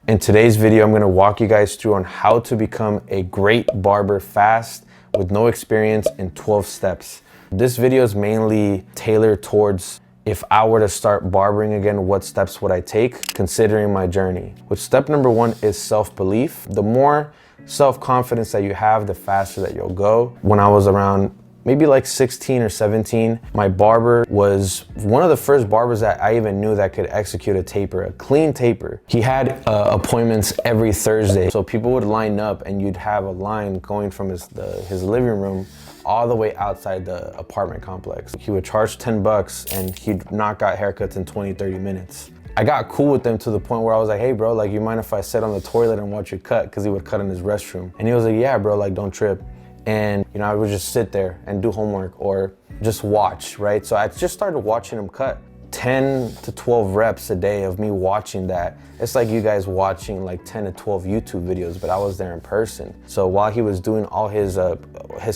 In today's video, I'm gonna walk you guys through on how to become a great barber fast with no experience in 12 steps. This video is mainly tailored towards if I were to start barbering again, what steps would I take considering my journey? Which step number one is self-belief. The more self-confidence that you have, the faster that you'll go. When I was around maybe like 16 or 17, my barber was one of the first barbers that I even knew that could execute a taper, a clean taper. He had appointments every Thursday. So people would line up and you'd have a line going from his living room all the way outside the apartment complex. He would charge 10 bucks and he'd knock out haircuts in 20, 30 minutes. I got cool with them to the point where I was like, hey bro, like you mind if I sit on the toilet and watch you cut? Cause he would cut in his restroom. And he was like, yeah bro, like don't trip. And you know, I would just sit there and do homework or just watch, right? So I just started watching him cut. 10 to 12 reps a day of me watching that. It's like you guys watching like 10 to 12 YouTube videos, but I was there in person. So while he was doing all his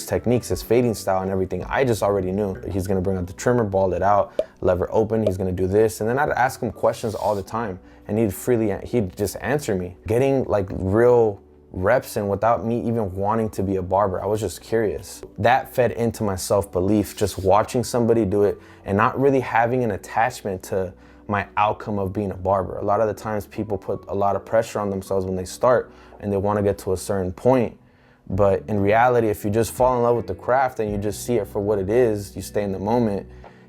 techniques, his fading style and everything, I just already knew he's gonna bring out the trimmer, ball it out, lever open, he's gonna do this. And then I'd ask him questions all the time and he'd just answer me. Getting like real reps in without me even wanting to be a barber. I was just curious. That fed into my self-belief, just watching somebody do it and not really having an attachment to my outcome of being a barber. A lot of the times people put a lot of pressure on themselves when they start and they want to get to a certain point. But in reality, if you just fall in love with the craft and you just see it for what it is, you stay in the moment,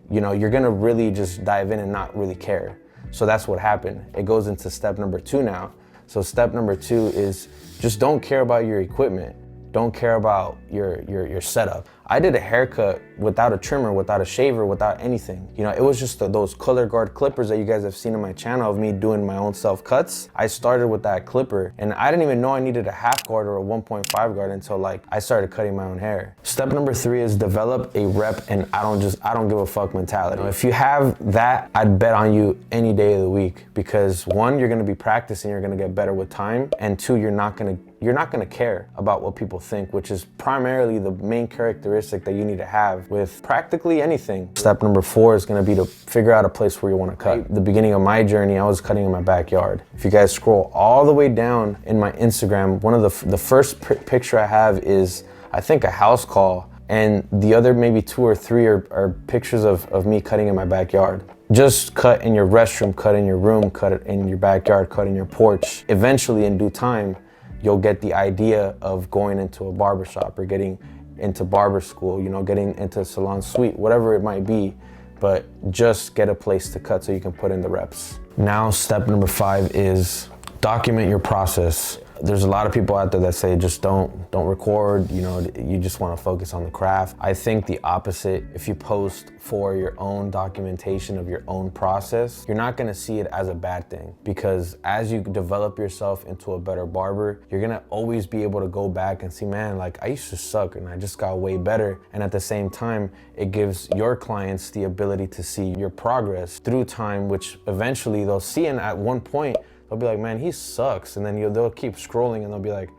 you know, you're gonna really just dive in and not really care. So that's what happened. It goes into step number two now. So step number two is just don't care about your equipment. Don't care about your setup. I did a haircut without a trimmer, without a shaver, without anything. You know, it was just those color guard clippers that you guys have seen on my channel of me doing my own self cuts. I started with that clipper and I didn't even know I needed a half guard or a 1.5 guard until like I started cutting my own hair. Step number three is develop a rep and I don't give a fuck mentality. If you have that, I'd bet on you any day of the week because one, you're gonna be practicing, you're gonna get better with time, and two, you're not gonna care about what people think, which is primarily the main characteristic that you need to have with practically anything. Step number four is gonna be to figure out a place where you wanna cut. At the beginning of my journey, I was cutting in my backyard. If you guys scroll all the way down in my Instagram, one of the first picture I have is, I think, a house call, and the other maybe two or three are pictures of me cutting in my backyard. Just cut in your restroom, cut in your room, cut it in your backyard, cut in your porch. Eventually, in due time, you'll get the idea of going into a barbershop or getting into barber school, you know, getting into salon suite, whatever it might be, but just get a place to cut so you can put in the reps. Now, step number five is document your process. There's a lot of people out there that say just don't record, you know, you just want to focus on the craft. I think the opposite. If you post for your own documentation of your own process, you're not going to see it as a bad thing, because as you develop yourself into a better barber, you're going to always be able to go back and see, man, like I used to suck and I just got way better. And at the same time, it gives your clients the ability to see your progress through time, which eventually they'll see, and at one point they'll be like, man, he sucks. And then they'll keep scrolling and they'll be like,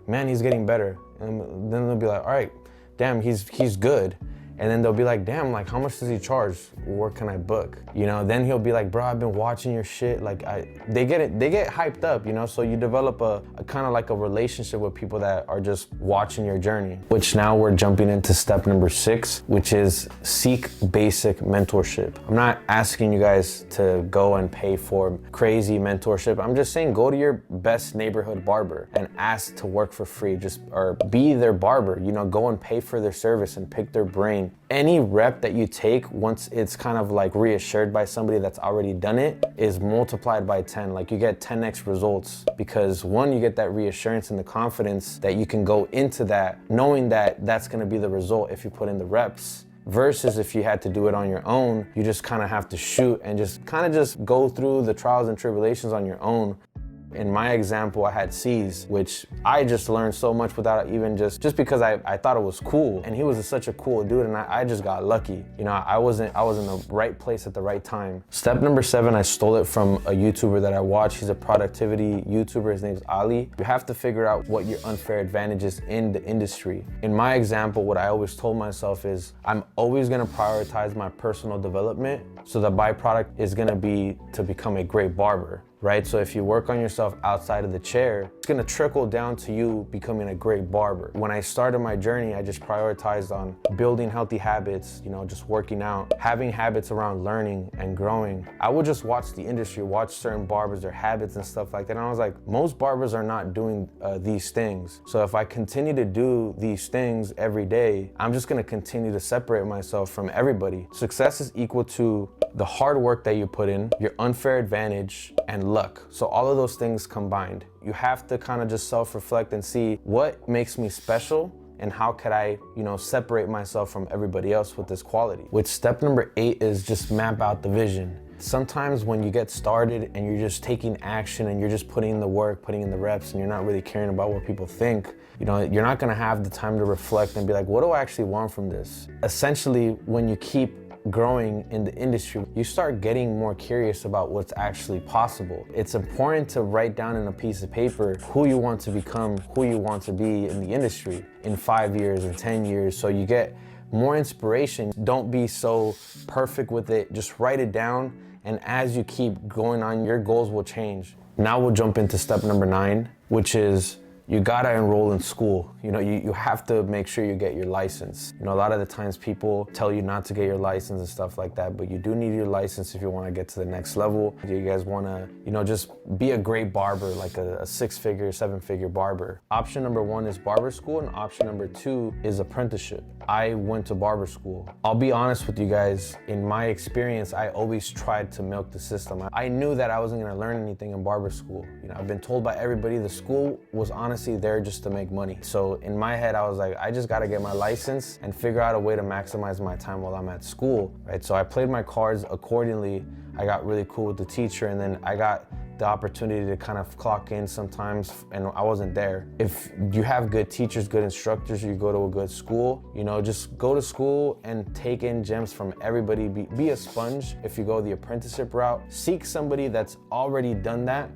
man, he's getting better. And then they'll be like, all right, damn, he's good. And then they'll be like, damn, like how much does he charge? Where can I book? You know, then he'll be like, bro, I've been watching your shit. Like they get hyped up, you know? So you develop a kind of like a relationship with people that are just watching your journey. Which now we're jumping into step number six, which is seek basic mentorship. I'm not asking you guys to go and pay for crazy mentorship. I'm just saying go to your best neighborhood barber and ask to work for free, or be their barber, you know, go and pay for their service and pick their brain. Any rep that you take, once it's kind of like reassured by somebody that's already done it, is multiplied by 10. Like you get 10x results, because one, you get that reassurance and the confidence that you can go into that knowing that that's going to be the result if you put in the reps. Versus if you had to do it on your own, you just kind of have to shoot and just go through the trials and tribulations on your own. In my example, I had C's, which I just learned so much without even just because I thought it was cool. And he was such a cool dude, and I just got lucky. You know, I was in the right place at the right time. Step number seven, I stole it from a YouTuber that I watch. He's a productivity YouTuber, his name's Ali. You have to figure out what your unfair advantage is in the industry. In my example, what I always told myself is I'm always gonna prioritize my personal development, so the byproduct is gonna be to become a great barber. right? So if you work on yourself outside of the chair, it's gonna trickle down to you becoming a great barber. When I started my journey, I just prioritized on building healthy habits, just working out, having habits around learning and growing. I would just watch the industry, watch certain barbers, their habits and stuff like that. And I was like, most barbers are not doing these things. So if I continue to do these things every day, I'm just gonna continue to separate myself from everybody. Success is equal to the hard work that you put in, your unfair advantage, and luck. So all of those things combined. You have to kind of just self-reflect and see what makes me special and how could I, separate myself from everybody else with this quality. With step number 8 is just map out the vision. Sometimes when you get started and you're just taking action and you're just putting in the work, putting in the reps, and you're not really caring about what people think, you're not gonna have the time to reflect and be like, what do I actually want from this? Essentially, when you keep growing in the industry, you start getting more curious about what's actually possible. It's important to write down in a piece of paper who you want to become, who you want to be in the industry in 5 years and 10 years, so you get more inspiration. Don't be so perfect with it. Just write it down, and as you keep going on, your goals will change. Now we'll jump into step number 9, which is you gotta enroll in school. You have to make sure you get your license. A lot of the times people tell you not to get your license and stuff like that, but you do need your license if you wanna get to the next level. You guys wanna, just be a great barber, like a 6-figure, 7-figure barber. Option number 1 is barber school, and option number 2 is apprenticeship. I went to barber school. I'll be honest with you guys, in my experience, I always tried to milk the system. I knew that I wasn't gonna learn anything in barber school. I've been told by everybody the school was honestly there just to make money. So in my head, I was like, I just gotta get my license and figure out a way to maximize my time while I'm at school, right? So I played my cards accordingly. I got really cool with the teacher, and then I got the opportunity to kind of clock in sometimes, and I wasn't there. If you have good teachers, good instructors, you go to a good school, just go to school and take in gems from everybody. Be a sponge. If you go the apprenticeship route, seek somebody that's already done that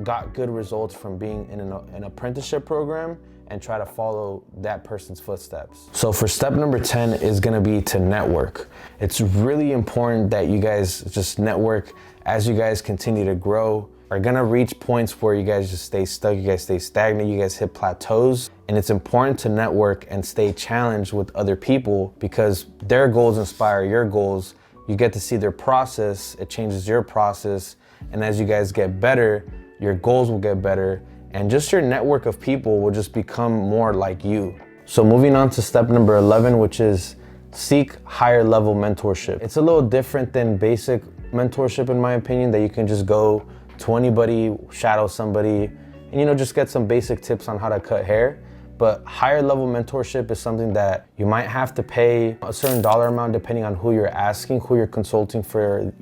got good results from being in an apprenticeship program, and try to follow that person's footsteps. So for step number 10 is gonna be to network. It's really important that you guys just network as you guys continue to grow. Are gonna reach points where you guys just stay stuck, you guys stay stagnant, you guys hit plateaus. And it's important to network and stay challenged with other people, because their goals inspire your goals. You get to see their process, it changes your process. And as you guys get better, your goals will get better, and just your network of people will just become more like you. So moving on to step number 11, which is seek higher level mentorship. It's a little different than basic mentorship, in my opinion, that you can just go to anybody, shadow somebody, and just get some basic tips on how to cut hair. But higher level mentorship is something that you might have to pay a certain dollar amount depending on who you're asking, who you're consulting for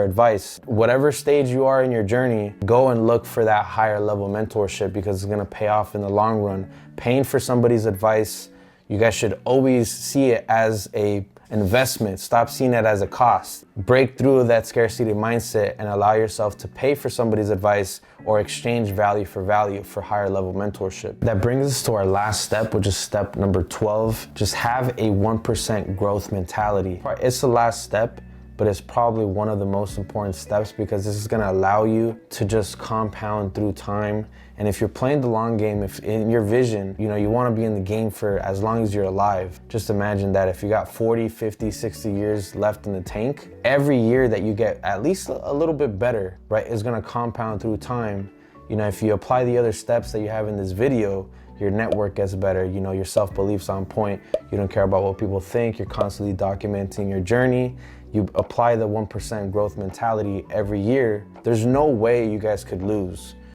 advice. Whatever stage you are in your journey, go and look for that higher level mentorship, because it's gonna pay off in the long run. Paying for somebody's advice, you guys should always see it as an investment. Stop seeing it as a cost. Break through that scarcity mindset and allow yourself to pay for somebody's advice or exchange value for higher level mentorship. That brings us to our last step, which is step number 12. Just have a 1% growth mentality. It's the last step, but it's probably one of the most important steps, because this is gonna allow you to just compound through time. And if you're playing the long game, if in your vision, you wanna be in the game for as long as you're alive, just imagine that if you got 40, 50, 60 years left in the tank, every year that you get at least a little bit better, right, is gonna compound through time. If you apply the other steps that you have in this video, your network gets better, your self-belief's on point, you don't care about what people think, you're constantly documenting your journey, you apply the 1% growth mentality every year, there's no way you guys could lose.